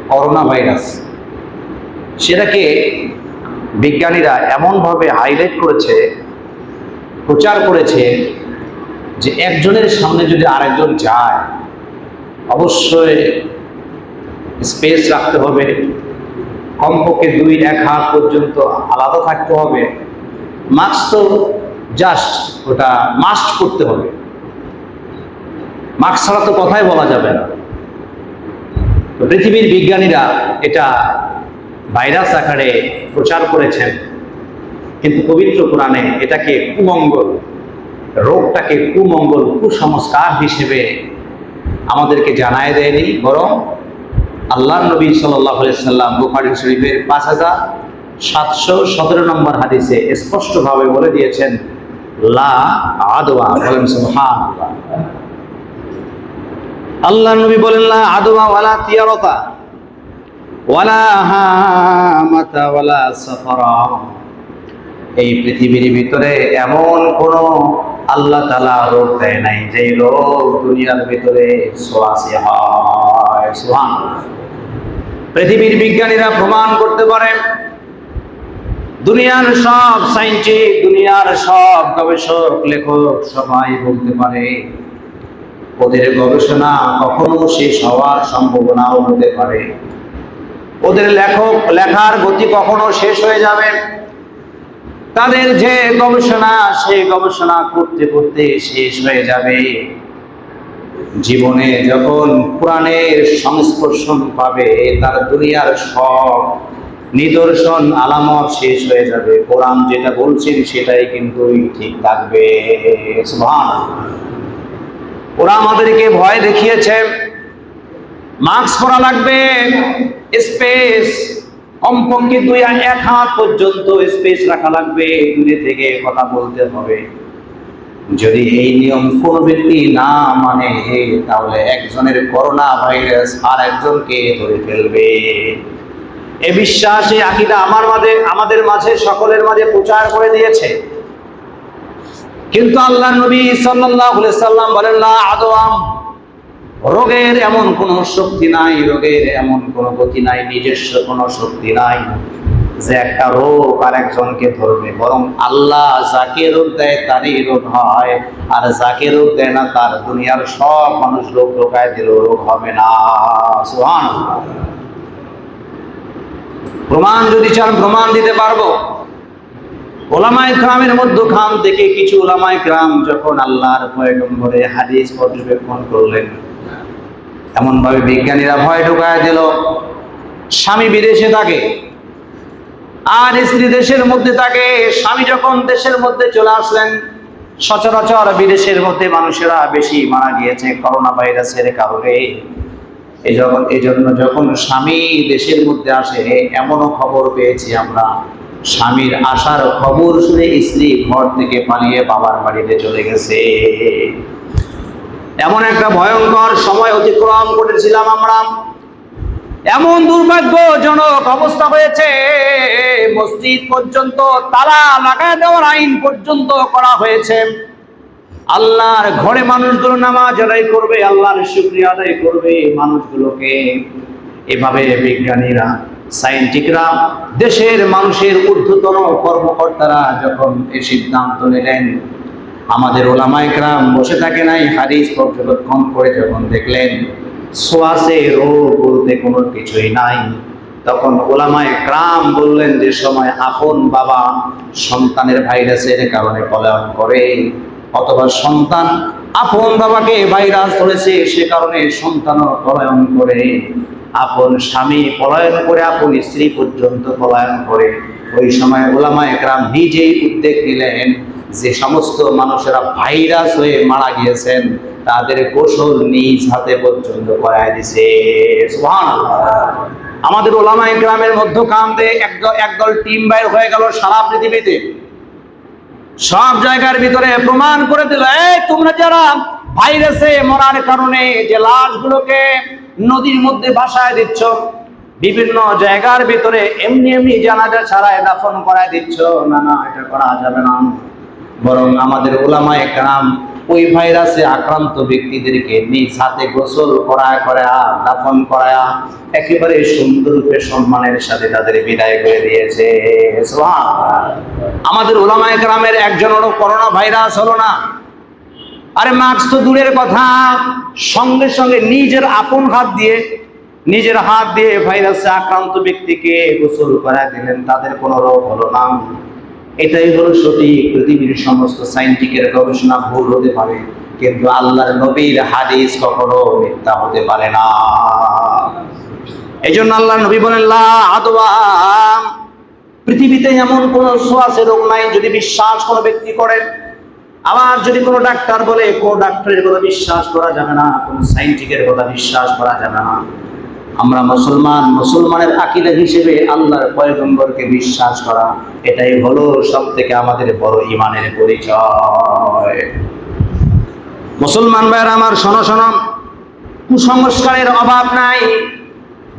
Corona virus, সেটাকে বিজ্ঞানীরা এমনভাবে হাইলাইট করেছে, প্রচার করেছে যে একজনের সামনে যদি আরেকজন যায় অবশ্যই স্পেস রাখতে হবে, কমপক্ষে 2-1 হাত পর্যন্ত আলাদা থাকতে হবে, মাস্ক তো জাস্ট ওটা মাস্ট করতে হবে, মাস্ক ছাড়া তো কথাই বলা যাবে না। পৃথিবীর বিজ্ঞানীরা এটা ভাইরাস আকারে প্রচার করেছেন, কিন্তু পবিত্র কোরআনে এটাকে কুমঙ্গল, রোগটাকে কুমঙ্গল, কুসংস্কার হিসেবে আমাদেরকে জানায় দেয়নি, বরং আল্লাহর নবী সাল্লাল্লাহু আলাইহি সাল্লাম বুখারী শরীফের 5717 নম্বর হাদিসে স্পষ্টভাবে বলে দিয়েছেন, লা আদওয়া, বলেন সুবহানাল্লাহ। আল্লাহর নবী বলেন, লা আদওয়া ওয়ালা তিয়ারাতা ওয়ালা হামাতা ওয়ালা সাফারা। এই পৃথিবীর ভিতরে এমন কোন আল্লাহ তাআলা রোগ দেয় নাই যে রোগ দুনিয়ার ভিতরে ছোঁয়াচে হয়। সুবহানাল্লাহ। পৃথিবীর বিজ্ঞানীরা প্রমাণ করতে পারে, দুনিয়ার সব সায়েন্টিস্ট, দুনিয়ার সব গবেষক, লেখক সবাই বলতে পারে ওদের গবেষণা কখনো শেষ হওয়ার সম্ভাবনাও হতে পারে, ওদের লেখার গতি কখনো শেষ হয়ে যাবে, তাদের যে গবেষণা সেই গবেষণা করতে করতে শেষ হয়ে যাবে। জীবনে যখন কোরআনের সংস্পর্শন পাবে তার দুনিয়ার সব নিদর্শন আলামত শেষ হয়ে যাবে, কোরআন যেটা বলছেন সেটাই কিন্তু ঠিক থাকবে। সুবহানাল্লাহ। ওরা আমাদেরকে ভয় দেখিয়েছে, মাস্ক পরা লাগবে, স্পেস কমপক্ষে 2-1 হাত পর্যন্ত স্পেস রাখা লাগবে, দূরে থেকে কথা বলতে হবে। যদি এই নিয়ম কোন ব্যক্তি না মানে তাহলে একজনের করোনা ভাইরাস আর একজনকে ধরে ফেলবে। এ বিশ্বাস, এই আকীদা আমাদের মাঝে, সকলের মাঝে প্রচার করে দিয়েছে, কিন্তু আল্লাহ নবী সাল্লাল্লাহু আলাইহি সাল্লাম বলেন, লা আদওয়া, রোগের এমন কোন শক্তি নাই, রোগের এমন কোন গতি নাই, নিজস্ব কোন শক্তি নাই যে একটা রোগ আর একজনকে ধরবে, বরং আল্লাহ যাকে রোগ দেয় তারই রোগ হয়, আর যাকে রোগ দেয় না তার দুনিয়ার সব মানুষ রোগ ঢোকায় দিলেও রোগ হবে না। সুবহানাল্লাহ। প্রমাণ যদি চান প্রমাণ দিতে পারবো। ওলামায়ে কেরামের মধ্যখান থেকে কিছু ওলামায়ে কেরাম যখন আল্লাহর পয়গম্বরের হাদিস পর্যবেক্ষণ করলেন, এমন ভাবে বিজ্ঞানীরা ভয় ঢুকায় দিল, স্বামী বিদেশে থাকে আর স্ত্রী দেশের মধ্যে থাকে। স্বামী যখন দেশের মধ্যে চলে আসলেন, সচরাচর বিদেশের মধ্যে মানুষেরা বেশি মারা গিয়েছে করোনা ভাইরাসের কারণে। এই জন্য যখন স্বামী দেশের মধ্যে আসে, এমনও খবর পেয়েছি আমরা, স্বামীর আসার খবর শুনে স্ত্রী ঘর থেকে পালিয়ে বাবার বাড়িতে চলে গেছে। এমন একটা ভয়ঙ্কর সময় অতিক্রম করেছিলাম আমরা। এমন দুর্ভাগ্যজনক অবস্থা হয়েছে, মসজিদ পর্যন্ত তালা লাগায় দেওয়ার আইন পর্যন্ত করা হয়েছে। আল্লাহর ঘরে মানুষগুলো নামাজ আদায় করবে, আল্লাহর শুকরিয়া আদায় করবে, মানুষগুলোকে এভাবে বিজ্ঞানীরা, সায়েন্টিস্টরা, দেশের মানুষের ঊর্ধ্বতন কর্মকর্তারা যখন এই সিদ্ধান্ত নিলেন, আমাদের ওলামায়ে কেরাম বসে থাকে নাই, হাদিস পর্যবেক্ষণ করে যখন দেখলেন ছোঁয়াচে রোগ বলতে কোনো কিছুই নাই, তখন ওলামায়ে কেরাম বললেন যে সময় আপন বাবা সন্তানের ভাইরাসের কারণে পলায়ন করে, অথবা সন্তান আপন বাবাকে ভাইরাস ধরেছে সে কারণে সন্তানও পলায়ন করে, আপন স্বামী পলায়ন করে, আপন স্ত্রী পর্যন্ত পলায়ন করে, ওই সময় ওলামায়ে কেরাম নিজেই উদ্যোগ নিলেন যে সমস্ত মানুষেরা ভাইরাস হয়ে মারা গিয়েছেন তাদের গোসল নিজ হাতে পর্যন্ত করায় দিছে। সুবহানাল্লাহ। আমাদের ওলামায়ে কেরামের মধ্যখান থেকে একদল টিম বাইর হয়ে গেল সারা পৃথিবীতে, সব জায়গার ভিতরে প্রমাণ করে দিল, এই তোমরা যারা ভাইরাসে মরার কারণে যে লাশগুলোকে নদীর মধ্যে ভাসায় দিচ্ছ, বিভিন্ন জায়গার ভিতরে এমনি এমনি জানাজা ছাড়াই দাফন করায় দিচ্ছ, না না, এটা করা যাবে না। বরং আমাদের উলামায়ে কেরাম ওই ভাইরাসে আক্রান্ত ব্যক্তিদেরকে নিজ হাতে গোসল করায়া দাফন করায়া একেবারে সুন্দর রূপে সম্মানের সাথে তাদের বিদায় করে দিয়েছে। সুবহানাল্লাহ। আমাদের উলামায়ে কেরামের একজনেরও করোনা ভাইরাস হলো না। আরে মাস্ক তো দূরের কথা, সঙ্গে সঙ্গে নিজের আপন হাত দিয়ে ভাইরাসে আক্রান্ত ব্যক্তিকে গোসল করায় দিলেন, তাদের কোনো রোগ হলো না। এটাই হলো সঠিক। পৃথিবীর সমস্ত সায়েন্টিফিকের গবেষণা ভুল হতে পারে, কিন্তু আল্লাহর নবীর হাদিস কখনো মিথ্যা হতে পারে না। এই জন্য আল্লাহর নবী বলেন, লা আদওয়া, পৃথিবীতে এমন কোনো ছোঁয়াচে রোগ নাই যদি বিশ্বাস কোনো ব্যক্তি করেন। আবার যদি কোনো ডাক্তার বলে, কোন ডাক্তারের কথা বিশ্বাস করা যাবে না, কোন সায়েন্টিফিকের কথা বিশ্বাস করা যাবে না। আমরা মুসলমানের আকীদা হিসেবে আল্লাহর পয়গম্বরকে বিশ্বাস করা, এটাই হলো সবথেকে আমাদের বড় ঈমানের পরিচয়। মুসলমান ভাইরা আমার, শোনো, কুসংস্কারের অভাব নাই।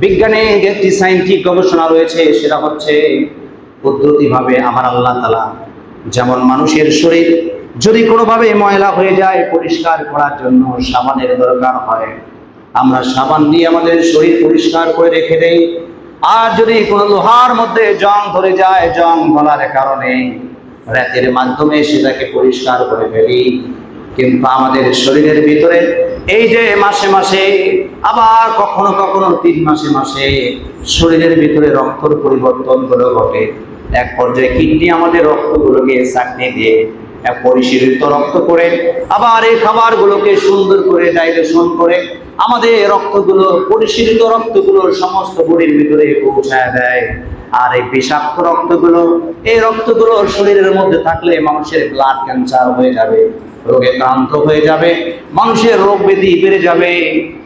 বিজ্ঞানের একটি সায়েন্টিফিক গবেষণা রয়েছে, সেটা হচ্ছে পদ্ধতিভাবে আমার আল্লাহ তাআলা যেমন মানুষের শরীর যদি কোনোভাবে ময়লা হয়ে যায়, পরিষ্কার করার জন্য সাবানের দরকার হয়, আমরা সাবান দিয়ে আমাদের শরীর পরিষ্কার করে রেখে দেই। আর যদি কোনো লোহার মধ্যে জং ধরে যায়, জং ধরার কারণে রাতের মাধ্যমে সেটাকে পরিষ্কার করে ফেলি। কিন্তু আমাদের শরীরের ভিতরে এই যে মাসে মাসে, আবার কখনো কখনো 3 মাসে শরীরের ভিতরে রক্তের পরিবর্তন গুলো ঘটে। এক পর্যায়ে কিডনি আমাদের রক্তগুলোকে চাকনি দিয়ে পরিশীলিত রক্ত করে, আবার এই খাবারগুলোকে সুন্দর করে ডাইজেশন করে আমাদের রক্তগুলো, পরিশীলিত রক্তগুলো সমস্ত বডির ভিতরে পৌঁছায় দেয়। আর এই বিষাক্ত রক্তগুলো শরীরের মধ্যে থাকলে মানুষের ব্লাড ক্যান্সার হয়ে যাবে, রোগে ক্রান্ত হয়ে যাবে, মানুষের রোগ ব্যাধি বেড়ে যাবে।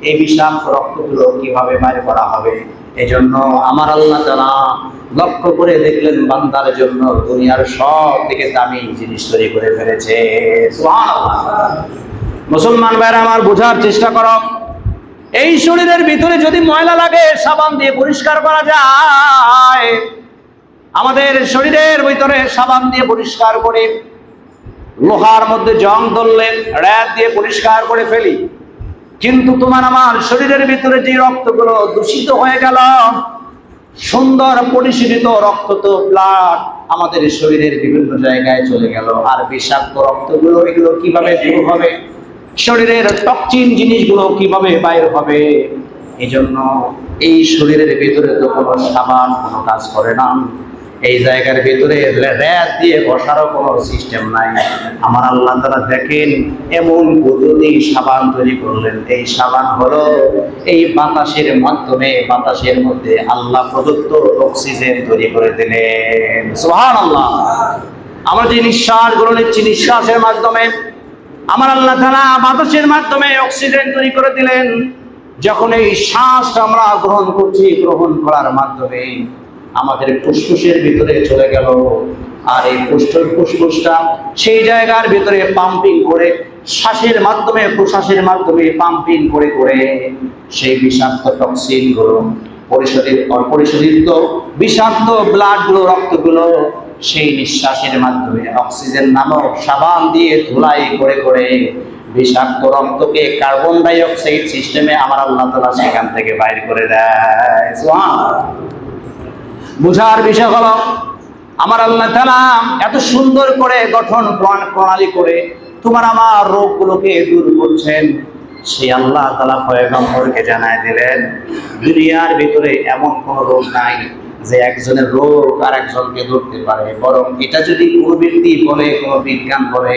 এই বিষাক্ত রক্তগুলো কিভাবে বাইর করা হবে? এজন্য আমার আল্লাহ তাআলা লক্ষ্য করে দেখলেন, বান্দার জন্য দুনিয়ার সব থেকে দামি জিনিস তৈরি করে ফেলেছে। সুবহানাল্লাহ। মুসলমান ভাইরা আমার, বোঝার চেষ্টা করো, এই শরীরের ভিতরে যদি ময়লা লাগে সাবান দিয়ে পরিষ্কার করা যায়। আমাদের শরীরের ভিতরে সাবান দিয়ে পরিষ্কার করে, লোহার মধ্যে জং ধরলে র‍্যাপ দিয়ে পরিষ্কার করে ফেলি। কিন্তু তোমার আমার শরীরের ভিতরে যে রক্তগুলো দূষিত হয়ে গেল, সুন্দর পরিশীলিত রক্ত তো ব্লাড আমাদের শরীরের বিভিন্ন জায়গায় চলে গেল, আর বিষাক্ত রক্তগুলো এগুলো কিভাবে দূর হবে? শরীরের টক্সিন জিনিসগুলো কিভাবে বাইর হবে? এই জন্য এই শরীরের ভিতরে তো কোনো সাবান কোনো কাজ করে না। এই জায়গার ভিতরে র‍্যাপ দিয়ে বসারও কোনো সিস্টেম নাই। আমার আল্লাহ তাআলা দেখেন এমন পদ্ধতি সাবান তৈরি করলেন। এই সাবান হলো এই বাতাসের মাধ্যমে, বাতাসের মধ্যে আল্লাহ প্রদত্ত অক্সিজেন তৈরি করে দিলেন। সুবহানাল্লাহ। আমরা যে নিঃশ্বাসগুলো নিচ্ছি, নিঃশ্বাসের মাধ্যমে আমার আল্লাহ তাআলা বাতাসের মাধ্যমে অক্সিজেন তৈরি করে দিলেন। যখন এই শ্বাসটা আমরা গ্রহণ করছি, গ্রহণ করার মাধ্যমে আমাদের ফুসফুসের ভিতরে চলে গেল, আর এই ফুসফুসটা সেই জায়গার ভিতরে পাম্পিং করে, শ্বাসের মাধ্যমে, প্রশ্বাসের মাধ্যমে পাম্পিং করে করে সেই বিষাক্ত টক্সিন গুলো, অপরিশোধিত বিষাক্ত ব্লাড গুলো, রক্তগুলো সেই নিঃশ্বাসের মাধ্যমে অক্সিজেন নামক সাবান দিয়ে ধুলাই করে করে বিষাক্ত রক্তকে কার্বন ডাই অক্সাইড সিস্টেমে আমার আল্লাহ তাআলা সেখান থেকে বাইর করে দেয়। সুবহানাল্লাহ। বুঝার বিষয় হলো, আমার আল্লাহ তাআলা এত সুন্দর করে গঠন প্রণালী করে তোমার আমার রোগগুলোকে দূর করছেন। সেই আল্লাহ তাআলা পয়গম্বরকে জানায় দিলেন, দুনিয়ার ভিতরে এমন কোন রোগ নাই যে একজনের রোগ আর একজনকে ধরতে পারে, বরং এটা যদি কোনো ব্যক্তি বলে, কোনো বিজ্ঞান বলে,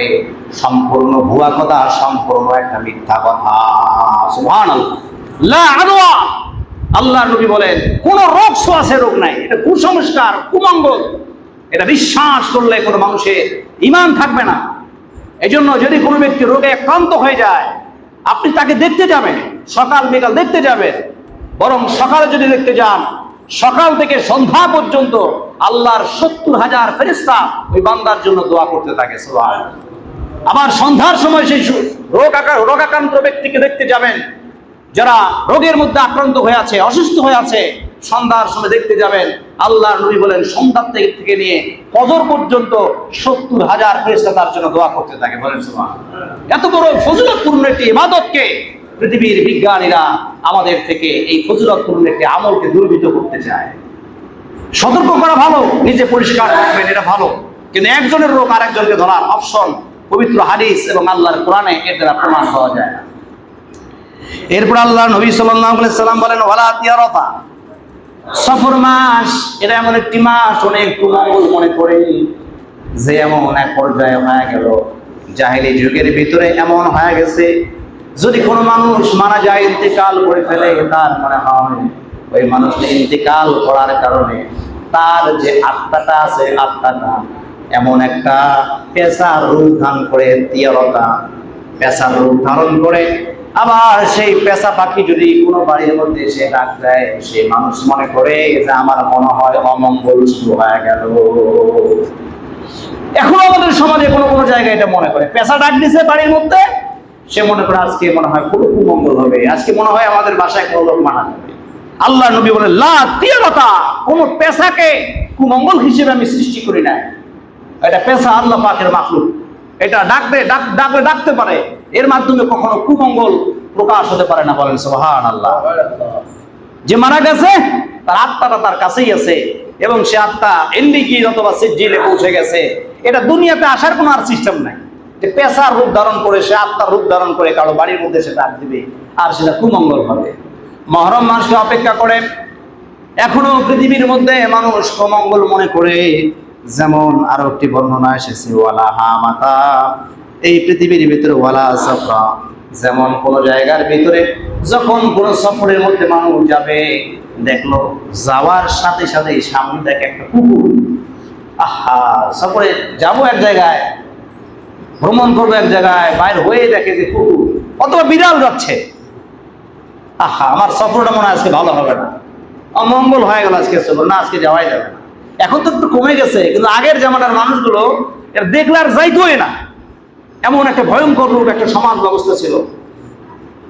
সম্পূর্ণ ভুয়া কথা, সম্পূর্ণ একটা মিথ্যা কথা। সুবহানাল্লাহ। লা আদওয়া, আল্লাহর নবী বলেন কোন রোগ ছোঁয়াচে রোগ নাই। এটা কুসংস্কার, কুমঙ্গল। এটা বিশ্বাস করলে কোনো মানুষের ঈমান থাকবে না। এজন্য যদি কোনো ব্যক্তি রোগে আক্রান্ত হয়ে যায়, আপনি তাকে দেখতে যাবেন, সকাল বিকাল দেখতে যাবেন, বরং সকালে যদি দেখতে যান, সকাল থেকে সন্ধ্যা পর্যন্ত আল্লাহর 70,000 ফেরেশতা ওই বান্দার জন্য দোয়া করতে থাকে। সুবহানাল্লাহ। আবার সন্ধ্যার সময় সেই রোগাক্রান্ত ব্যক্তিকে দেখতে যাবেন, যারা রোগের মধ্যে আক্রান্ত হয়ে আছে, অসুস্থ হয়ে আছে, সন্ধ্যার সময় দেখতে যাবেন, আল্লাহর নবী বলেন সন্ধ্যা থেকে নিয়ে ফজর পর্যন্ত 70,000 ফেরেশতা তার জন্য দোয়া করতে থাকে। বলেন সুবহানাল্লাহ। এত বড় ফজিলতপূর্ণ একটি ইবাদতকে পৃথিবীর বিজ্ঞানীরা আমাদের থেকে এই ফজিলতপূর্ণ একটি আমলকে দুর্বৃত্ত করতে চায়। সতর্ক করা ভালো, নিজে পরিষ্কার রাখবেন, এটা ভালো, কিন্তু একজনের রোগ আরেকজনকে ধরার অপশন পবিত্র হাদিস এবং আল্লাহর কোরআনে এর দ্বারা প্রমাণ পাওয়া যায় না। এরপর আল্লাহ নবী সাল্লাল্লাহু আলাইহি সাল্লাম বলেন ওয়ালা তিয়ারাতা, সফর মাস এটা এমন একটি মাস অনেক কুমঙ্গল মনে করে যে এমন এক পর্যায়ে হয়ে গেল, জাহেলি যুগের ভিতরে এমন হয়ে গেছে যদি কোনো মানুষ মারা যায়, ইন্তেকাল করে ফেলে, তার মনে হয় ওই মানুষটা ইন্তেকাল করার কারণে তার যে আত্মাটা আছে, আত্মাটা এমন একটা পেশার রূপ ধারণ করে, তিয়ারতা পেশার রূপ ধারণ করে। আবার সেই পেশা পাখি যদি কোনো বাড়ির মধ্যে এসে ডাক দেয়, সেই মানুষ মনে করে যে আমার মনে হয় অমঙ্গল শুরু হয়ে গেল। এখন আমাদের সমাজে কোনো কোনো জায়গায় এটা মনে করে, পেশা ডাক দিছে বাড়ির মধ্যে, সে মনে করে আজকে মনে হয় কোনো কুমঙ্গল হবে, আজকে মনে হয় আমাদের বাসায় কোনো লোক মারা যাবে। আল্লাহ নবী বলেন লা তিয়ারতা, কোন পেশাকে কুমঙ্গল হিসেবে আমি সৃষ্টি করি না। এটা পেশা আল্লাহ পাকের মাখলুক, এটা ডাকতে পারে, এর মাধ্যমে কখনো কুমঙ্গল প্রকাশ হতে পারে না। বলেন সুবহানাল্লাহ। যে মারা গেছে তার আত্মাটা তার কাছেই আছে এবং সে আত্মা ইন্দিকিন অথবা সিজ্জিলে পৌঁছে গেছে। এটা দুনিয়াতে আসার কোনো আর সিস্টেম নাই যে পেশার রূপ ধারণ করে সে আত্মার রূপ ধারণ করে কারো বাড়ির মধ্যে সে ডাক দিবে আর সেটা কুমঙ্গল হবে। মহরম মাসকে অপেক্ষা করে এখনো পৃথিবীর মধ্যে মানুষ কুমঙ্গল মনে করে। যেমন আরো একটি বর্ণনা এসেছে ওয়ালা হামাতা, এই পৃথিবীর ভিতরে ওয়ালা সফরা, যেমন কোন জায়গার ভিতরে যখন কোন সফরের মধ্যে মানুষ যাবে, দেখলো যাওয়ার সাথে সাথে সামনে দেখে একটা কুকুর, আহা সফরে যাবো এক জায়গায়, ভ্রমণ করবো এক জায়গায়, বাইরে হয়ে দেখে যে কুকুর অথবা বিড়াল যাচ্ছে, আহা আমার সফরটা মনে হয় আজকে ভালো হবে না, অমঙ্গল হয়ে গেল আজকে সফর, না আজকে যাওয়াই যাবে না। এখন তো একটু কমে গেছে, কিন্তু আগের জামানার মানুষগুলো এর দেখলে আর যাইতোই না, এমন একটা ভয়ঙ্কর রূপ একটা সমাজ ব্যবস্থা ছিল।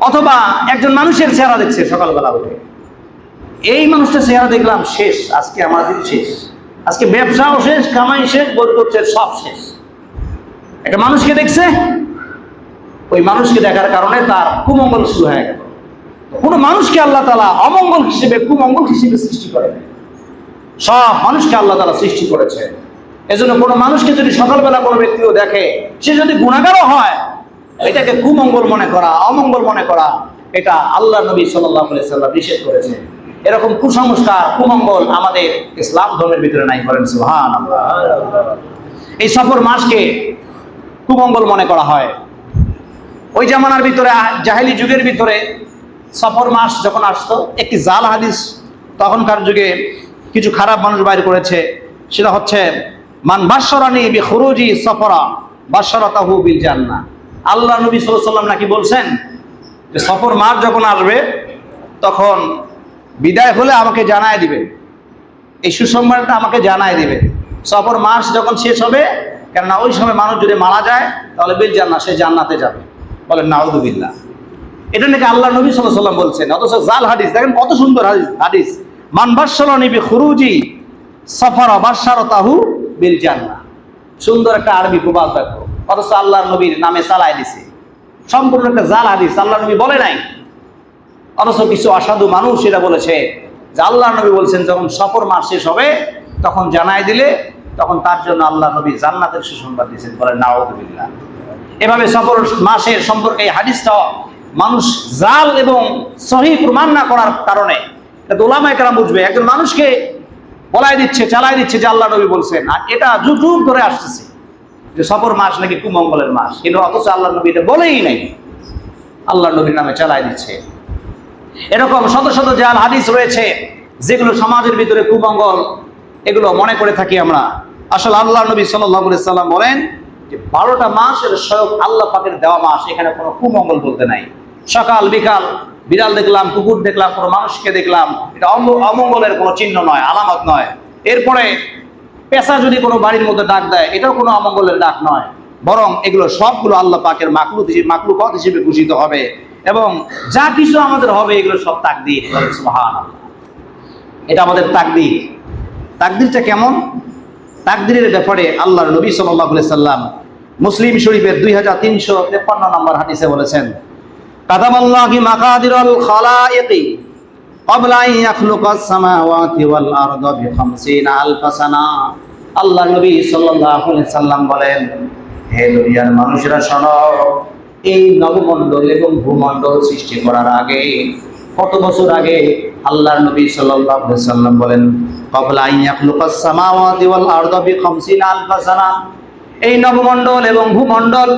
অথবা একজন মানুষের চেহারা দেখছে সকালবেলা উঠে, এই মানুষটা চেহারা দেখলাম শেষ, আজকে আমার দিন শেষ, আজকে ব্যবসাও শেষ, কামাই শেষ, বরকত শেষ, সব শেষ। একটা মানুষকে দেখছে, ওই মানুষকে দেখার কারণে তার কুমঙ্গল শুরু হয়ে গেল। কোনো মানুষকে আল্লাহ তাআলা অমঙ্গল হিসেবে, কুমঙ্গল হিসেবে সৃষ্টি করে নাই, সব মানুষকে আল্লাহ তাআলা সৃষ্টি করেছে। এজন্য কোনো মানুষকে যদি সকালবেলা কোনো ব্যক্তিও দেখে, সে যদি গুনাহগারও হয়, এটাকে কুমঙ্গল মনে করা, অমঙ্গল মনে করা, এটা আল্লাহ নবী সাল্লাল্লাহু আলাইহি সাল্লাম নিষেধ করেছে। এরকম কুসংস্কার, কুমঙ্গল আমাদের ইসলাম ধর্মের ভিতরে নাই। বলেন সুবহানাল্লাহ। এই সফর মাসকে কুমঙ্গল মনে করা হয়। ওই জামানার ভিতরে, জাহেলি যুগের ভিতরে সফর মাস যখন আসতো, একটি জাল হাদিস তখনকার যুগে কিছু খারাপ মানুষ বাইর করেছে, সেটা হচ্ছে মান বাশশারানি বিখুরুজি সফরা বাশশারাতাহু বিল জান্নাহ। আল্লাহ নবী সাল্লাল্লাহু আলাইহি ওয়াসাল্লাম নাকি বলছেন যে সফর মাস যখন আসবে তখন বিদায় হলে আমাকে জানায় দিবে, এই সুসংবাদটা আমাকে জানায় দিবে। সফর মাস যখন শেষ হবে, কেননা ওই সময় মানুষ যদি মারা যায় তাহলে বিল জান্নাহ, সে জান্নাতে যাবে। বলেন নাউযুবিল্লাহ। এটা নাকি আল্লাহ নবী সাল্লাল্লাহু আলাইহি ওয়াসাল্লাম বলছেন, অথচ জাল হাদিস। দেখেন কত সুন্দর হাদিস, মান বাশশারানি বিখুরুজি সফরা বাশশারাতাহু বিল জান্নাহ। সুন্দর একটা আরবি প্রবাদ দেখো, অথচ আল্লাহর নবীর নামে চালায় দিছে। সম্পূর্ণ একটা জাল হাদিস, আল্লাহ নবী বলে নাই, অথচ কিছু অসাধু মানুষ এটা বলেছে যে আল্লাহ নবী বলছেন যখন সফর মাস শেষ হবে তখন জানাই দিলে তখন তার জন্য আল্লাহ নবী জান্নাতের সুসংবাদ দিয়েছেন। বলেন নাউযুবিল্লাহ। এভাবে সফর মাসের সম্পর্কে এই হাদিসটা মানুষ জাল এবং সহিহ প্রমাণ না করার কারণে এটা উলামায়ে কেরাম বুঝবে, একজন মানুষকে বলাই দিচ্ছে, চালাই দিচ্ছে যে আল্লাহ নবী বলছেন, আর এটা যুগ যুগ ধরে আসতেছে যে সফর মাস নাকি কুমঙ্গলের মাস, কিন্তু অথচ আল্লাহ নবী এটা বলেই নাই, আল্লাহ নবীর নামে চালাই দিচ্ছে। এরকম শত শত জাল হাদিস রয়েছে যেগুলো সমাজের ভিতরে কুমঙ্গল, এগুলো মনে করে থাকি আমরা। আসলে আল্লাহ নবী সাল্লাল্লাহু আলাইহি সাল্লাম বলেন যে 12টা মাস এর স্বয়ং আল্লাহ পাকের দেওয়া মাস, এখানে কোনো কুমঙ্গল বলতে নাই। সকাল বিকাল বিড়াল দেখলাম, কুকুর দেখলাম, কোনো মানুষকে দেখলাম, এটা অমঙ্গলের কোনো চিহ্ন নয়, আলামত নয়। এরপরে পেশা যদি কোনো বাড়ির মধ্যে ডাক দেয়, এটাও কোনো অমঙ্গলের ডাক নয়, বরং এগুলো সবগুলো আল্লাহ পাকের মাখলুকাত হিসেবে ঘোষিত হবে এবং যা কিছু আমাদের হবে এগুলো সব তাকদীর। সুবহানাল্লাহ। এটা আমাদের তাকদীর। তাকদীরটা কেমন? তাকদীরের ব্যাপারে আল্লাহর নবী সাল্লাল্লাহু আলাইহি সাল্লাম মুসলিম শরীফের 2353 নম্বর হাদিসে বলেছেন, কাতাবাল্লাহি মাকাদিরাল খালাইকি ক্বাবলা আন ইয়াখলুকাস সামাওয়াতি ওয়াল আরদা বি50 আলফা সানা। আল্লাহর নবী সাল্লাল্লাহু আলাইহি সাল্লাম বলেন, হে দুনিয়ার মানুষেরা শোনো, এই নবমণ্ডল এবং ভূমণ্ডল সৃষ্টি করার আগে, কত বছর আগে? আল্লাহর নবী সাল্লাল্লাহু আলাইহি সাল্লাম বলেন, ক্বাবলা আন ইয়াখলুকাস সামাওয়াতি ওয়াল আরদা বি50 আলফা সানা। এই নবমণ্ডল এবং ভূমণ্ডল,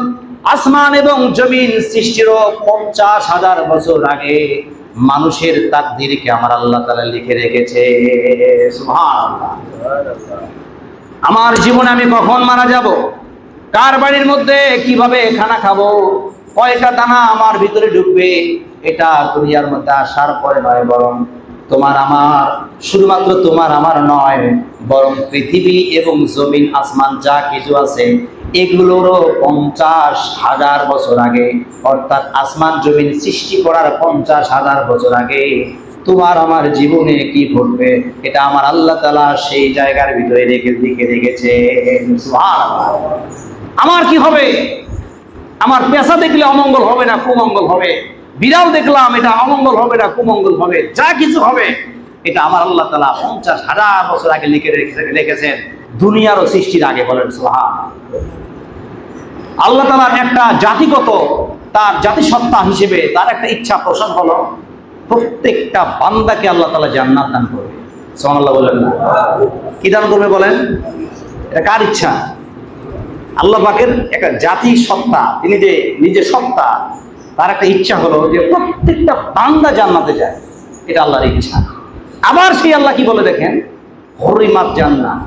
আসমান এবং জমিন সৃষ্টিরও 50,000 বছর আগে মানুষের তাকদীরকে আমার আল্লাহ তাআলা লিখে রেখেছে। সুবহানাল্লাহ। আমার জীবনে আমি কখন মারা যাব, কার বাড়ির মধ্যে কিভাবে খানা খাবো, কয়টা দানা আমার ভিতরে ঢুকবে, এটা দুনিয়ার মধ্যে আসার পরে নয়, বরং তোমার আমার, শুধুমাত্র তোমার আমার নয়, বরং পৃথিবী এবং জমিন আসমান যা কিছু আছে এগুলোরও 50,000 বছর আগে, অর্থাৎ আসমান জমিন সৃষ্টি করার 50,000 বছর আগে তোমার আমার জীবনে কি ঘটবে এটা আমার আল্লাহ তাআলা সেই জায়গার ভিতরে লিখে রেখেছে। সুবহানাল্লাহ। আমার কি হবে? আমার পেশা দেখলে অমঙ্গল হবে না কুমঙ্গল হবে, বিড়াল দেখলাম এটা অমঙ্গল হবে না কুমঙ্গল হবে, যা কিছু হবে এটা আমার আল্লাহ তাআলা 50,000 বছর আগে লিখে রেখেছেন, দুনিয়ারও সৃষ্টির আগে। বলেন সুবহানাল্লাহ। আল্লাহ তাআলার একটা জাতিগত, তার জাতিসত্তা হিসেবে তার একটা ইচ্ছা পোষণ হলো, প্রত্যেকটা বান্দাকে আল্লাহ তাআলা জান্নাত দান করবে। সুবহানাল্লাহ বলেন না? কি দান করবে বলেন? এটা কার ইচ্ছা? আল্লাহ পাকের একটা জাতি সত্তা, তিনি যে নিজে সত্তা, তার একটা ইচ্ছা হলো যে প্রত্যেকটা বান্দা জান্নাতে যায়, এটা আল্লাহর ইচ্ছা। আবার সেই আল্লাহ কি বলে দেখেন, হরিমাত জান্নাত,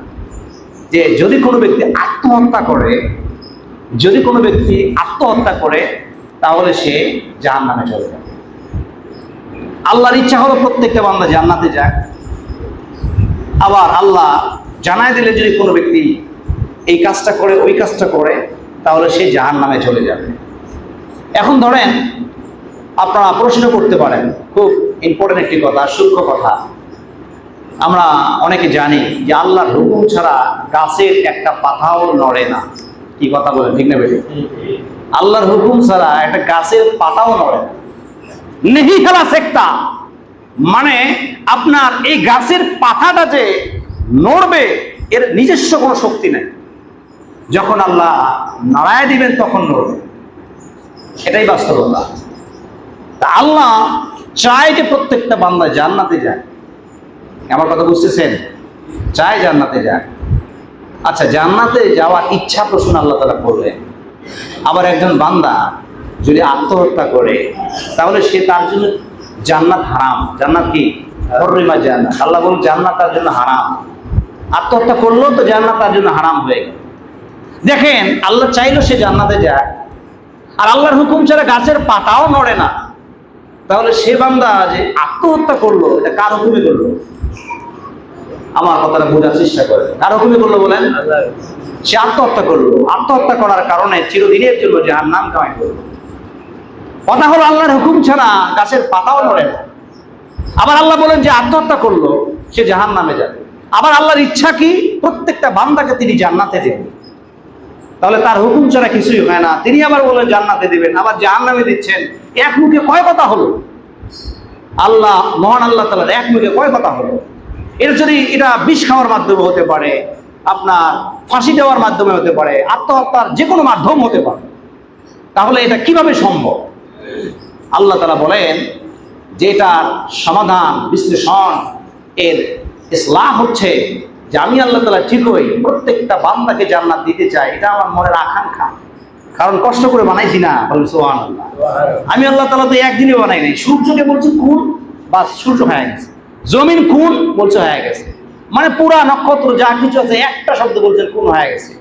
যে যদি কোনো ব্যক্তি আত্মহত্যা করে, যদি কোনো ব্যক্তি আত্মহত্যা করে তাহলে সে জাহান্নামে চলে যাবে। আল্লাহর ইচ্ছা হলো প্রত্যেকটা বান্দা জান্নাতে যাক। আবার আল্লাহ জানায় দিলে যদি কোনো ব্যক্তি এই কাজটা করে ওই কাজটা করে তাহলে সে জাহান্নামে চলে যাবে। এখন ধরেন আপনারা প্রশ্ন করতে পারেন, খুব ইম্পর্টেন্ট একটি কথা, সূক্ষ্ম কথা। আমরা অনেকে জানি যে আল্লাহর হুকুম ছাড়া গাছের একটা পাতাও নড়ে না। কি কথা বলেন, ঠিক না বেশি? আল্লাহর হুকুম ছাড়া একটা গাছের পাতাও নড়ে না। নেহি খেলা সেক্তা, মানে আপনার এই গাছের পাতাটা যে নড়বে এর নিজস্ব কোনো শক্তি নেই, যখন আল্লাহ নাড়ায় দিবেন তখন নড়বে, এটাই বাস্তবতা। তা আল্লাহ চায় যে প্রত্যেকটা বান্দা জান্নাতে যায়। আমার কথা বুঝতেছেন? চায় জান্নাতে যায়। আচ্ছা, জান্নাতে যাওয়ার ইচ্ছা পোষণ আল্লাহ তাআলা করলেন। আবার একজন বান্দা যদি আত্মহত্যা করে তাহলে সে, তার জন্য জান্নাত হারাম। জান্নাত কি? হরিমা জান্নাত। আল্লাহ বলেন জান্নাত তার জন্য হারাম। আত্মহত্যা করলেও তো জান্নাত তার জন্য হারাম হয়ে গেল। দেখেন, আল্লাহ চাইলো সে জান্নাতে যায়, আর আল্লাহর হুকুম ছাড়া গাছের পাতাও নড়ে না, তাহলে সে বান্দা যে আত্মহত্যা করলো এটা কার হুকুমে করলো? আমার কথাটা বোঝার চেষ্টা করে, কার হুকুমে করলো বলেন? সে আত্মহত্যা করলো। আত্মহত্যা করার কারণে চিরদিনের জন্য জাহান্নাম কামাই করলো। কথা হলো আল্লাহর হুকুম ছাড়া গাছের পাতাও নড়ে না। আবার আল্লাহ বলেন যে আত্মহত্যা করলো সে জাহান্নামে যাবে। আবার আল্লাহর ইচ্ছা কি? প্রত্যেকটা বান্দাকে তিনি জান্নাতে দেবেন। তাহলে তার হুকুম ছাড়া কিছুই হয় না। তিনি আবার বলেন জান্নাতে দিবেন, আবার জাহান্নামে দিচ্ছেন। এক মুখে কয় কথা হলো? আল্লাহ, মহান আল্লাহ তাআলার এক মুখে কয় কথা হলো? এটা বিষ খাওয়ার মাধ্যমে হতে পারে, আপনার ফাঁসি দেওয়ার মাধ্যমে হতে পারে, আত্মহত্যার যে কোনো মাধ্যম হতে পারে। তাহলে এটা কিভাবে সম্ভব? আল্লাহ তাআলা বলেন যে এটার সমাধান, বিশ্লেষণ, এর ইসলাহ হচ্ছে যে আমি আল্লাহ তাআলা ঠিকই প্রত্যেকটা বান্দাকে জান্নাত দিতে চাই। এটা আমার মনের আকাঙ্ক্ষা, কারণ কষ্ট করে বানাইছি না। বলেন সুবহানাল্লাহ। আমি আল্লাহ তাআলা তো একদিনে বানাই নাই। সূর্যকে বলছি কোন, বাস সূর্য হয়ে গেছে। জমিন কোন, বলছে হয়ে গেছে। মানে পুরা নক্ষত্র যা কিছু আছে একটা শব্দ বলছেন কোন, হয়ে গেছে।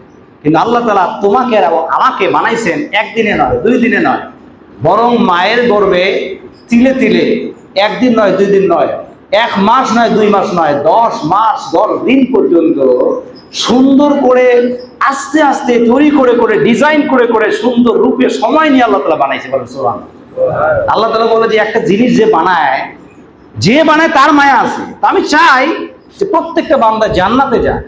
কিন্তু আল্লাহ তাআলা তোমাকে এবং আমাকে বানাইছেন একদিনে নয়, 2 দিনে নয়, বরং মায়ের গর্ভে তিলে তিলে, একদিন নয়, 2 দিন নয়, 1 মাস নয়, 2 মাস নয়, 10 মাস 10 দিন পর্যন্ত সুন্দর করে আস্তে আস্তে তৈরি করে করে ডিজাইন করে করে সুন্দর রূপে সময় নিয়ে আল্লাহ তাআলা বানাইছে। বলেন সুবহানাল্লাহ। আল্লাহ তাআলা বলে যে একটা জিনিস যে বানায়, যে বানায় তার মায়া আছে। তা আমি চাই যে প্রত্যেকটা বান্দা জান্নাতে যায়।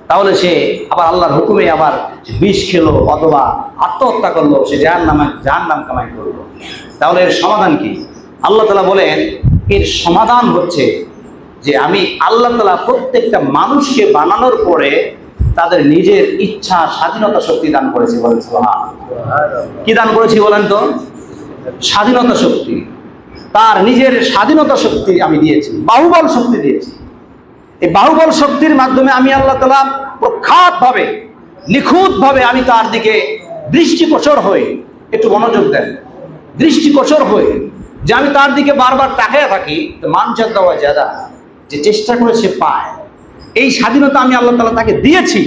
তাহলে সে আবার আল্লাহর হুকুমে আবার বিষ খেলো অথবা আত্মহত্যা করলো, সে জাহান্নাম কামাই করলো। তাহলে এর সমাধান কি? আল্লাহ তাআলা বলেন এর সমাধান হচ্ছে যে আমি আল্লাহ তাআলা প্রত্যেকটা মানুষকে বানানোর পরে তাদের নিজের ইচ্ছা স্বাধীনতা শক্তি দান করেছি। বলেন সুবহানাল্লাহ। কি দান করেছি বলেন তো? স্বাধীনতা শক্তি। তার নিজের স্বাধীনতা শক্তি আমি দিয়েছি, বাহুবল শক্তি দিয়েছি। এই বাহুবল শক্তির মাধ্যমে আমি আল্লাহ তাআলা প্রখ্যাতভাবে নিখুঁতভাবে আমি তার দিকে দৃষ্টিগোচর হই। একটু মনোযোগ দেন, দৃষ্টিগোচর হই যে আমি তার দিকে বারবার তাকিয়ে থাকি। মান জাদা ওয়া জাদা, যে চেষ্টা করে সে পায়, এই স্বাধীনতা আমি আল্লাহ তাআলা তাকে দিয়েছি।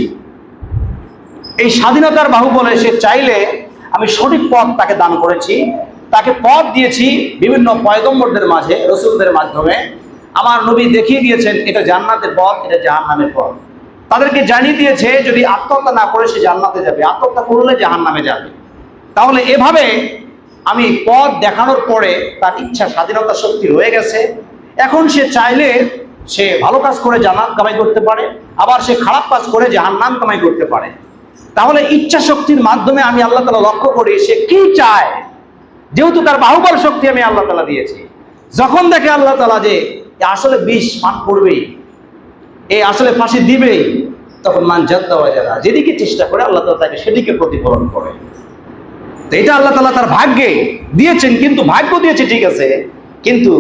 এই স্বাধীনতার বাহুবলে সে চাইলে আমি সঠিক পথ তাকে দান করেছি, তাকে পথ দিয়েছি বিভিন্ন পয়গম্বরদের মাঝে, রসুলদের মাধ্যমে। আমার নবী দেখিয়ে দিয়েছেন এটা জান্নাতের পথ, এটা জাহান্নামের পথ। তাদেরকে জানিয়ে দিয়েছে যদি আত্মহত্যা না করে সে জান্নাতে যাবে, আত্মহত্যা করলে জাহান্নামে যাবে। তাহলে এভাবে আমি পথ দেখানোর পরে তার ইচ্ছা স্বাধীনতা শক্তি রয়ে গেছে। এখন সে চাইলে সে ভালো কাজ করে জান্নাত কামাই করতে পারে, আবার সে খারাপ কাজ করে জাহান্নাম কামাই করতে পারে। তাহলে ইচ্ছা শক্তির মাধ্যমে আমি আল্লাহ তাআলা লক্ষ্য করি সে কি চায়। যেহেতু তার বাহুবল শক্তি আমি আল্লাহ তাআলা দিয়েছি, যখন দেখে আল্লাহ তাআলা যে আসলে বিষ পান করবেই, এই আসলে ফাঁসি দিবেই, তখন মান জাদা ওয়া জাদা, যেদিকে চেষ্টা করে আল্লাহ তাআলা তাকে সেদিকে প্রতিফলন করে। তো এটা আল্লাহ তাআলা তার ভাগ্যে দিয়েছেন। কিন্তু ভাগ্য দিয়েছে ঠিক আছে, কিন্তু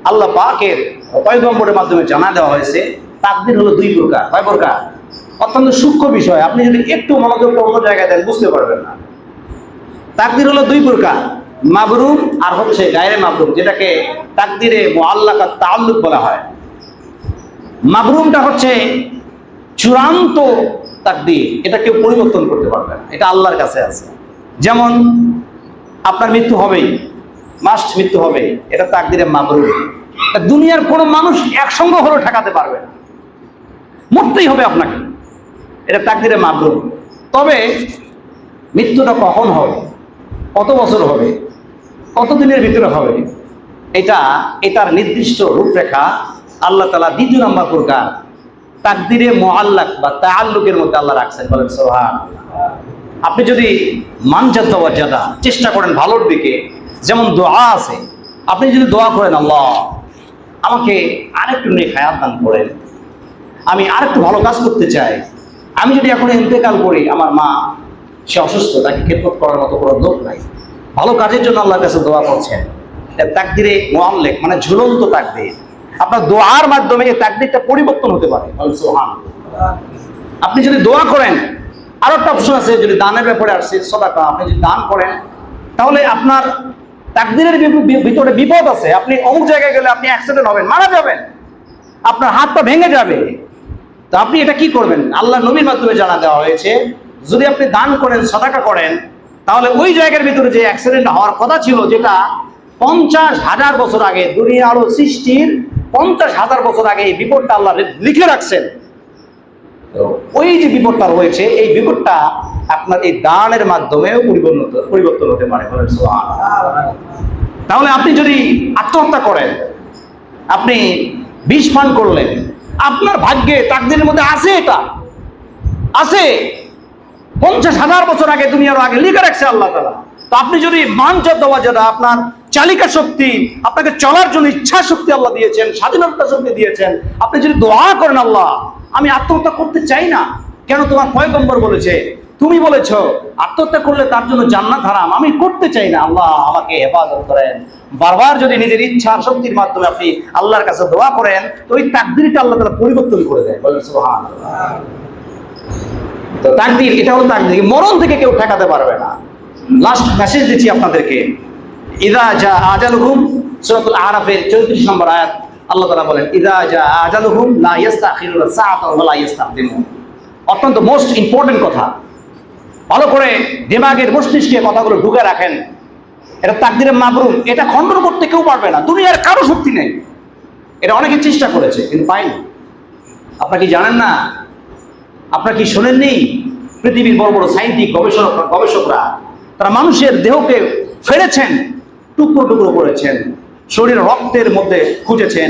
আল্লাহ পাকের পয়গম্বরের মাধ্যমে জানা দেওয়া হয়েছে তাকদীর হলো দুই প্রকার। কয় প্রকার? অত্যন্ত সূক্ষ্ম বিষয়, আপনি যদি একটু মনোযোগটা অন্য জায়গায় দেন বুঝতে পারবেন না। তাকদীর হলো দুই প্রকার, মাবরুম আর হচ্ছে গায়রে মাবরুম, যেটাকে তাকদীরে মুআল্লাকাত তাআল্লুক বলা হয়। মাবরুমটা হচ্ছে চূড়ান্ত তাকদীর, এটা কেউ পরিবর্তন করতে পারবে না, এটা আল্লাহর কাছে আছে। যেমন আপনার মৃত্যু হবেই, মাস্ট মৃত্যু হবে, এটা তাকদীরে মাবরুম। দুনিয়ার কোনো মানুষ একসঙ্গে হলেও ঠেকাতে পারবে না, মরতেই হবে আপনাকে, এটা তাকদীরে মাবরুম। তবে মৃত্যুটা কখন হবে, কত বছর হবে, কত দিনের ভিতরে হবে, এটার নির্দিষ্ট রূপরেখা আল্লাহ তাআলা দ্বিতীয় নম্বর প্রকার তাকদীরে মুআল্লাক বা তাআল্লুকের মধ্যে আল্লাহ রাখছেন। বলেন সুবহানাল্লাহ। আপনি যদি মান জাদা ওয়া জাদা চেষ্টা করেন ভালোর দিকে, যেমন দোয়া আছে, আপনি যদি দোয়া করেন আল্লাহ আমাকে আরেকটু নেক হায়াত দান করেন, আমি আরেকটু ভালো কাজ করতে চাই, আমি যদি এখন ইন্তেকাল করি, আমার মা সে অসুস্থ, তাকে খেদমত করার মতো কোনো লোক নাই, ভালো কাজের জন্য আল্লাহর কাছে দোয়া করছেন, তাকদীরে মুআল্লাক মানে ঝুলন্ত তাকদীর। আপনার দোয়ার মাধ্যমে এই তাকদীরটা পরিবর্তন হতে পারে। সুবহানাল্লাহ। আপনি যদি দোয়া করেন, আরো একটা অপশন আছে, যদি দানের ব্যাপারে আসছে সাদাকা, আপনি যদি দান করেন তাহলে আপনার তাকদীরের ভিতরে বিপদ আছে, আপনি অমুক জায়গায় গেলে আপনি অ্যাক্সিডেন্ট হবেন, মারা যাবেন, আপনার হাত পা ভেঙে যাবে। তো আপনি এটা কি করবেন? আল্লাহ নবীর মাধ্যমে জানা দেওয়া হয়েছে যদি আপনি দান করেন, সাদাকা করেন, তাহলে ওই জায়গার ভিতরে যে অ্যাক্সিডেন্ট হওয়ার কথা ছিল, যেটা 50,000 বছর আগে, দুনিয়া আলো সৃষ্টির 50,000 বছর আগে এই বিপদটা আল্লাহ লিখে রাখছেন, ওই যে বিপদটা রয়েছে, এই বিপদটা আপনার এই দানের মাধ্যমে পরিবর্তন হতে পারে। তাহলে আপনি যদি আত্মহত্যা করেন, আপনি বিষ পান করলেন, আপনার ভাগ্যে তাকদীরের মধ্যে আছে, এটা আছে, 50,000 বছর আগে, দুনিয়ার আগে লিখে রাখছে আল্লাহ তাআলা। তো আপনি যদি মান জাদা ওয়া জাদা, আপনার চালিকা শক্তি, আপনাকে চলার জন্য ইচ্ছা শক্তি আল্লাহ দিয়েছেন, স্বাধীনতা শক্তি দিয়েছেন, আপনি যদি দোয়া করেন আল্লাহ আমি আত্মহত্যা করতে চাই না, কেন তোমার পয়গম্বর বলেছে, তুমি বলেছো আত্মহত্যা করলে তার জন্য জান্নাত হারাম, আমি করতে চাই না, আল্লাহ আমাকে হেফাজত করেন। বারবার যদি নিজের ইচ্ছা শক্তির মাধ্যমে আপনি আল্লাহর কাছে দোয়া করেন, তো ওই তাকদীরটা আল্লাহ তাআলা পরিবর্তন করে দেয়। বলেন সুবহানাল্লাহ। তো তাকদীর, এটা হলো তাকদীর, মরণ থেকে কেউ ঠেকাতে পারবে না। লাস্ট মেসেজ দিচ্ছি আপনাদেরকে, ইযা জা আজালুহুম, সূরাতুল আরাফের 34 নম্বর আয়াত, আল্লাহ তাআলা বলেন ইযা জা আজালুহুম লা ইস্তাখিরুনা সাআতান ওয়া লা ইস্তাকদিমুন। অত্যন্ত মোস্ট ইম্পর্টেন্ট কথা, ভালো করে দিমাগের মস্তিষ্কে কথাগুলো ঢুকে রাখেন। এটা তাকদীরে মাবরুম, এটা খণ্ডন করতে কেউ পারবে না, দুনিয়ার কারো শক্তি নেই। এটা অনেকে চেষ্টা করেছে কিন্তু পায়নি। আপনারা কি জানেন না? আপনারা কি শোনেননি? পৃথিবীর বড় বড় সায়েন্টিফিক গবেষকরা তারা মানুষের দেহকে ফেড়েছেন, টুকরো টুকরো করেছেন, শরীর রক্তের মধ্যে খুঁজেছেন,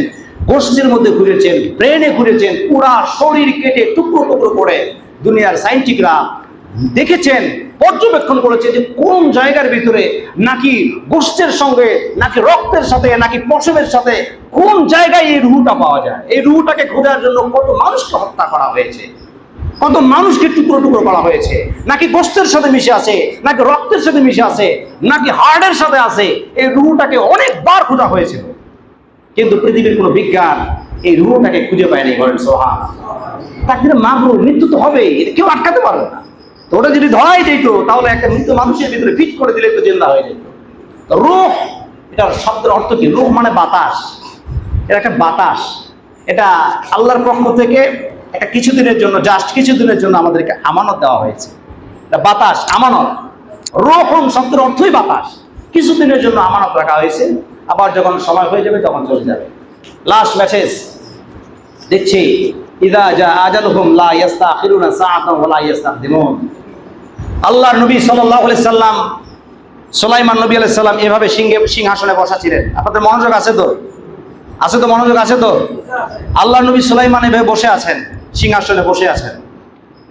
গোষ্ঠীর মধ্যে খুঁজেছেন, ব্রেনে খুঁজেছেন, পুরা শরীর কেটে টুকরো টুকরো করে দুনিয়ার সায়েন্টিস্টরা দেখেছেন, পর্যবেক্ষণ করেছে যে কোন জায়গার ভিতরে নাকি গোষ্ঠের সঙ্গে, নাকি রক্তের সাথে, নাকি পশমের সাথে কোন জায়গায় এই রুহটা পাওয়া যায়। এই রুহটাকে খোঁজার জন্য কত মানুষকে হত্যা করা হয়েছে, কত মানুষকে টুকরো টুকরো করা হয়েছে, নাকি গোষ্ঠের সাথে মিশে আছে, নাকি রক্তের সাথে মিশে আছে, নাকি হার্টের সাথে আছে। এই রুহটাকে অনেকবার খোঁজা হয়েছিল, কিন্তু পৃথিবীর কোনো বিজ্ঞান এই রুহটাকে খুঁজে পায়নি। বলেন সুবহান। তাকে মাগরুর, মৃত্যু তো হবেই, এটা কেউ আটকাতে পারবে না। তো ওটা যদি ধরাই যেত তাহলে একটা মৃত মানুষের ভিতরে ফিট করে দিলে তো জিন্দা হয়ে যেত। রূহ, এটার শব্দের অর্থ কি? রূহ মানে বাতাস। এটা একটা বাতাস, এটা আল্লাহর পক্ষ থেকে একটা কিছুদিনের জন্য, জাস্ট কিছুদিনের জন্য আমাদেরকে আমানত দেওয়া হয়েছে। এটা বাতাস, আমানত। রূহ শব্দের অর্থই বাতাস, কিছুদিনের জন্য আমানত রাখা হয়েছে, আবার যখন সময় হয়ে যাবে তখন চলে যাবে। লাস্ট মেসেজ দেখছি, ইদা জা আজালুহুম লা ইস্তাখিরুনা সাআতান ওয়া লা ইস্তাকদিমুন। আল্লাহর নবী সাল্লাল্লাহু আলাইহি সাল্লাম, সুলাইমান নবী আলাইহিস সালাম এভাবে সিংহাসনে বসা ছিলেন। আপনাদের মনোযোগ আছে তো? আছে তো? মনোযোগ আছে তো? আল্লাহর নবী সুলাইমান এভাবে বসে আছেন, সিংহাসনে বসে আছেন।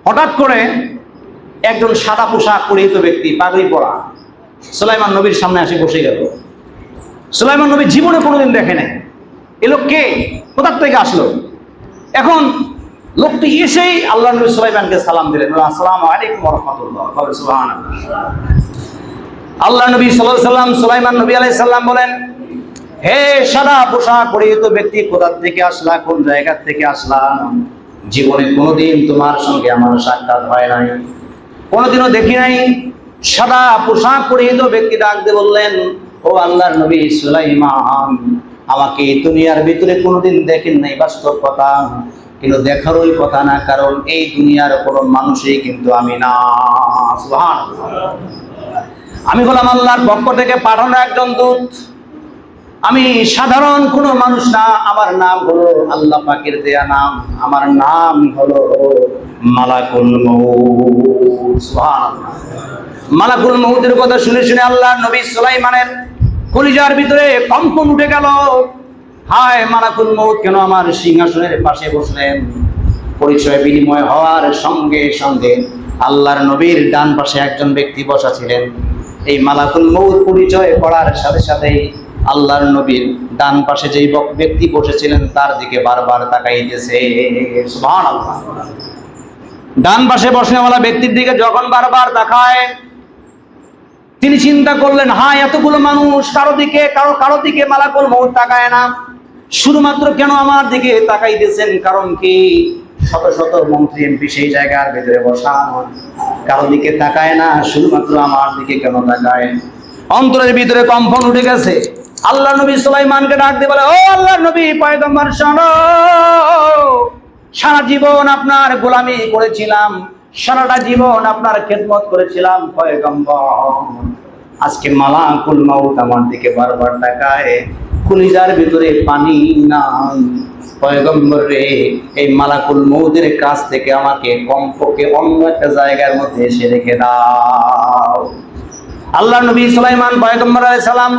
হঠাৎ করে একজন সাদা পোশাক পরিহিত ব্যক্তি, পাগড়ি পরা, সুলাইমান নবীর সামনে এসে বসে গেল। সুলাইমান নবী জীবনে কোনোদিন দেখে নাই এ লোক কে, কোথা থেকে আসলো। এখন লোকটি এসেই আল্লাহ নবী সুলাইমানকে সালাম দিলেন, আসসালামু আলাইকুম ওয়া রাহমাতুল্লাহ। সুবহানাল্লাহ। আল্লাহ নবী সাল্লাল্লাহু আলাইহি সাল্লাম, সুলাইমান নবী আলাইহিস সালাম বলেন, হে সাদা পোশাক পরিহিত ব্যক্তি, কোথা থেকে আসলা, কোন জায়গা থেকে আসলা? জীবনে কোনোদিন তোমার সঙ্গে আমার সাক্ষাৎ হয় নাই, কোনোদিনও দেখি নাই। সাদা পোশাক পরিহিত ব্যক্তি ডাক দিয়ে বললেন, ও আল্লাহর নবী সুলাইমান, আমাকে এই দুনিয়ার ভিতরে কোনোদিন দেখেন নাই, বাস্তব কথা, কিন্তু দেখারই কথা না, কারণ এই দুনিয়ার কোনো মানুষই কিন্তু আমি না। সুবহানাল্লাহ। আমি হলাম আল্লাহর পক্ষ থেকে পাঠানো একজন দূত, আমি সাধারণ কোনো মানুষ না। আমার নাম হলো, আল্লাহ পাকের দেয়া নাম, আমার নাম হলো মালাকুল মউত। সুবহানাল্লাহ। মালাকুল মউতের কথা শুনে শুনে আল্লাহর নবী সুলাইমানের কলিজার ভিতরে কম্পন উঠে গেল। হায়, মালাকুল মউত কেন আমার সিংহাসনের পাশে বসলেন? পরিচয় বিনিময় হওয়ার সঙ্গে সঙ্গে আল্লাহর নবীর ডান পাশে একজন ব্যক্তি বসা ছিলেন। এই মালাকুল মউত পরিচয় করার সাথে সাথেই আল্লাহর নবীর ডান পাশে যেই ব্যক্তি বসেছিলেন তার দিকে বারবার তাকাইতেছে। সুবহানাল্লাহ। ডান পাশে বসনেওয়ালা ব্যক্তির দিকে যখন বারবার তাকায়, তিনি চিন্তা করলেন, হ্যাঁ, এতগুলো মানুষ, কারো দিকে মালাকুল মউত তাকায় না, শুধুমাত্র কেন আমার দিকে তাকাইতেছেন? কারণ কি? শত শত মন্ত্রী এমপি সেই জায়গার ভেতরে বসা, কারো দিকে তাকায় না, শুধুমাত্র আমার দিকে কেন তাকায়? অন্তরের ভিতরে কম্পন উঠে গেছে। আল্লাহ নবী সুলাইমানকে ডাক দিয়ে বলে, ও আল্লাহর নবী পয়গম্বর, শোনো, সারা জীবন আপনার গোলামি করেছিলাম, সারাটা জীবন আপনার খেদমত করেছিলাম পয়গম্বর। আজকে মালাকুল মউত আমার দিকে বারবার তাকায়, কলিজার ভিতরে পানি নাই। পয়গম্বর রে, এই মালাকুল মউতের কাছ থেকে আমাকে কমপক্ষে অন্য একটা জায়গার মধ্যে এসে রেখে দাও। আল্লাহ নবী সুলাইমান পয়গম্বর আলাইহিস সালাম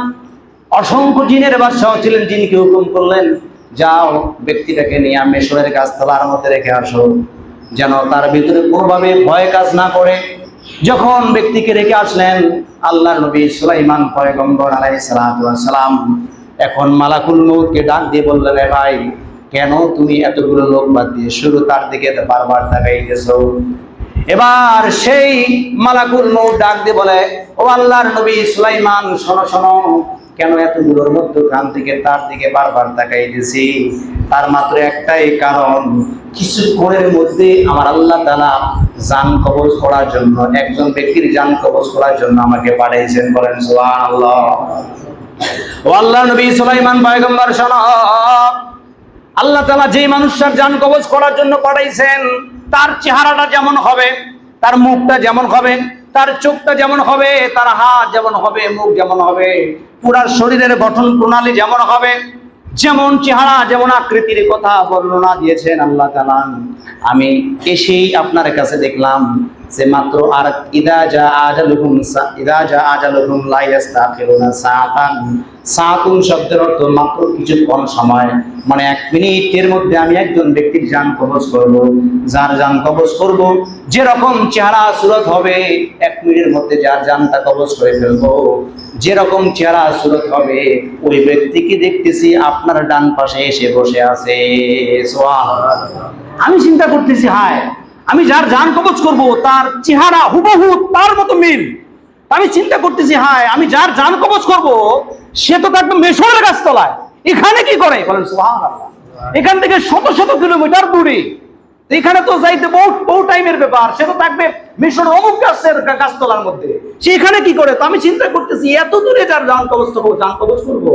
অসংখ্য জিনের বাদশাহ ছিলেন, জিনকে হুকুম করলেন, যাও ব্যক্তিটাকে নিয়ে মিশরের গাছতলার মধ্যে রেখে আসো, যেন তার ভিতরে কোনোভাবে ভয় কাজ না করে। যখন ব্যক্তিকে রেখে আসলেন, আল্লাহর নবী সুলাইমান পয়গম্বর আলাইহিস সালাম এখন মালাকুল মউতকে ডাক দিয়ে বললেন, ভাই, কেন তুমি এতগুলো লোক বাদ দিয়ে শুধু তার দিকে বারবার তাকাইতেছো? এবার সেই মালাকুল মউত ডাক দিয়ে বলে, ও আল্লাহর নবী সুলাইমান, শোনো শোনো, কেন এতগুলোর মধ্যখান থেকে তার দিকে বারবার তাকাইতেছি? তার মাত্র একটাই কারণ, কিছুক্ষণের মধ্যে আমার আল্লাহ তাআলা জান কবজ করার জন্য, একজন ব্যক্তির জান কবজ করার জন্য আমাকে পাঠিয়েছেন। বলেন সুবহানাল্লাহ। ও আল্লাহর নবী সুলাইমান পয়গম্বর, শোনো, আল্লাহ তাআলা যেই মানুষটার জান কবজ করার জন্য পাঠাইছেন, তার চেহারাটা যেমন হবে, তার মুখটা যেমন হবে, তার চোখটা যেমন হবে, তার হাত যেমন হবে, মুখ যেমন হবে, পুরা শরীরের গঠন প্রণালী যেমন হবে, যেমন চেহারা, যেমন আকৃতির কথা বর্ণনা দিয়েছেন আল্লাহ তাআলা, আমি এসেই আপনার কাছে দেখলাম যে মাত্র আর ইদা জা আজালুহুম লা ইস্তাখিরুনা সাআতান, সাআতুন শব্দের অর্থ মাত্র কিছুক্ষণ সময়, মানে 1 মিনিটের মধ্যে আমি একজন ব্যক্তির জান কবজ করব। যার জান কবজ করব, যেরকম চেহারা সুরত হবে 1 মিনিটের মধ্যে যার জানটা কবজ করে ফেলবো, যেরকম চেহারা সুরত হবে ওই ব্যক্তিকে দেখতেছি আপনার ডান পাশে এসে বসে আছে। সুবহানাল্লাহ। আমি চিন্তা করতেছি, হায় আমি যার জান কবজ করব তার চেহারা হুবহু তার মতো মিল। আমি চিন্তা করতেছি, হায় আমি যার জান কবজ করব সে তো একদম মিশরের গাছতলায়, এখানে কি করে? বলেন সুবহানাল্লাহ। এখান থেকে শত শত কিলোমিটার দূরে, এখানে তো যাইতে বহু টাইমের ব্যাপার, সে তো থাকবে মিশরের অমুক গাছতলার মধ্যে, সে এখানে কি করে? তো আমি চিন্তা করতেছি, এত দূরে যার জান কবজ করবো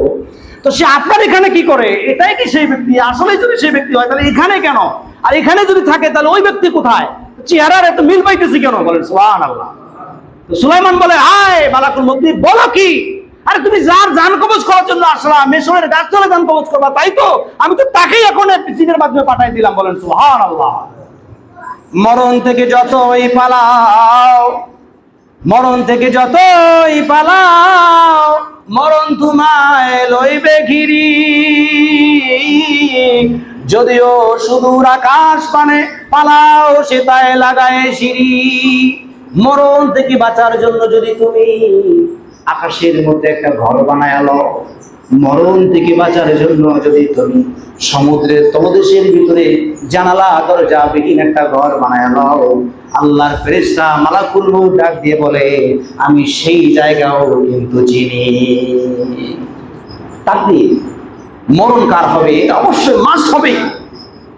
তো সে আপনার এখানে কি করে? এটাই কি সেই ব্যক্তি? আসলে যদি সেই ব্যক্তি হয় তাহলে এখানে কেন? আর এখানে যদি থাকে তাহলে ওই ব্যক্তি কোথায়? চেহারার এত মিল পাইতেছি কেন? বলেন সুবহানাল্লাহ। সুলাইমান বলে, হায় মালাকুল মউত, বলো কি? আরে তুমি যার জান কবজ করার জন্য আসলা, মিশরের গাছতলা জান কবজ করবা, তাই তো? আমি তো তাকেই এখন জিনের মাধ্যমে পাঠাই দিলাম। বলেন সুবহানাল্লাহ। মরণ থেকে যতই পালাও, মরণ থেকে যতই পালাও, মরণ তোমায় লইবে ঘিরি। যদিও সুদূর আকাশ পানে পালাও, সে তাই লাগায় সিঁড়ি। মরণ থেকে বাঁচার জন্য যদি তুমি আকাশের মধ্যে একটা ঘর বানায় লও, মরণ থেকে বাঁচার জন্য যদি তুমি সমুদ্রের তলদেশের ভিতরে জানালা দরজা বিহীন একটা ঘর বানায় লও, আল্লাহর ফেরেশতা মালাকুল মউত ডাক দিয়ে বলে, আমি সেই জায়গাও কিন্তু চিনি। তাকদীর, মরণ কার হবে এটা অবশ্যই মাস্ট হবে।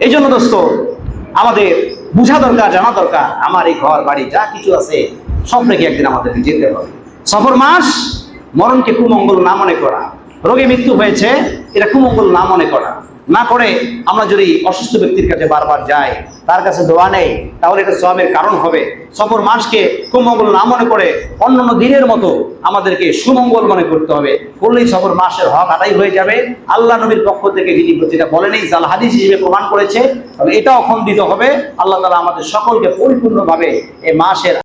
এই জন্য দোস্ত আমাদের বুঝা দরকার, জানা দরকার, আমার এই ঘর বাড়ি যা কিছু আছে সব রেখে একদিন আমাদেরকে যেতে হবে। সফর মাস, মরণকে কুমঙ্গল না মনে করা, রোগে মৃত্যু হয়েছে এটা কুমঙ্গল না মনে করা, না করে আমরা যদি অসুস্থ ব্যক্তির কাছে বারবার যাই, তার কাছে দোয়া নেই, তাহলে এটা সওয়াবের কারণ হবে। সফর মাসকে কুমঙ্গল না মনে করে অন্যান্য দিনের মতো আমাদেরকে সুমঙ্গল মনে করতে হবে, করলেই সফর মাসের হক আদায় হয়ে যাবে। আল্লাহ নবীর পক্ষ থেকে যিনি যেটা বলেনি, জাল হাদিস হিসেবে প্রমাণ করেছে, তাহলে এটাও খণ্ডিত হবে। আল্লাহ তাআলা আমাদের সকলকে পরিপূর্ণভাবে এই মাসের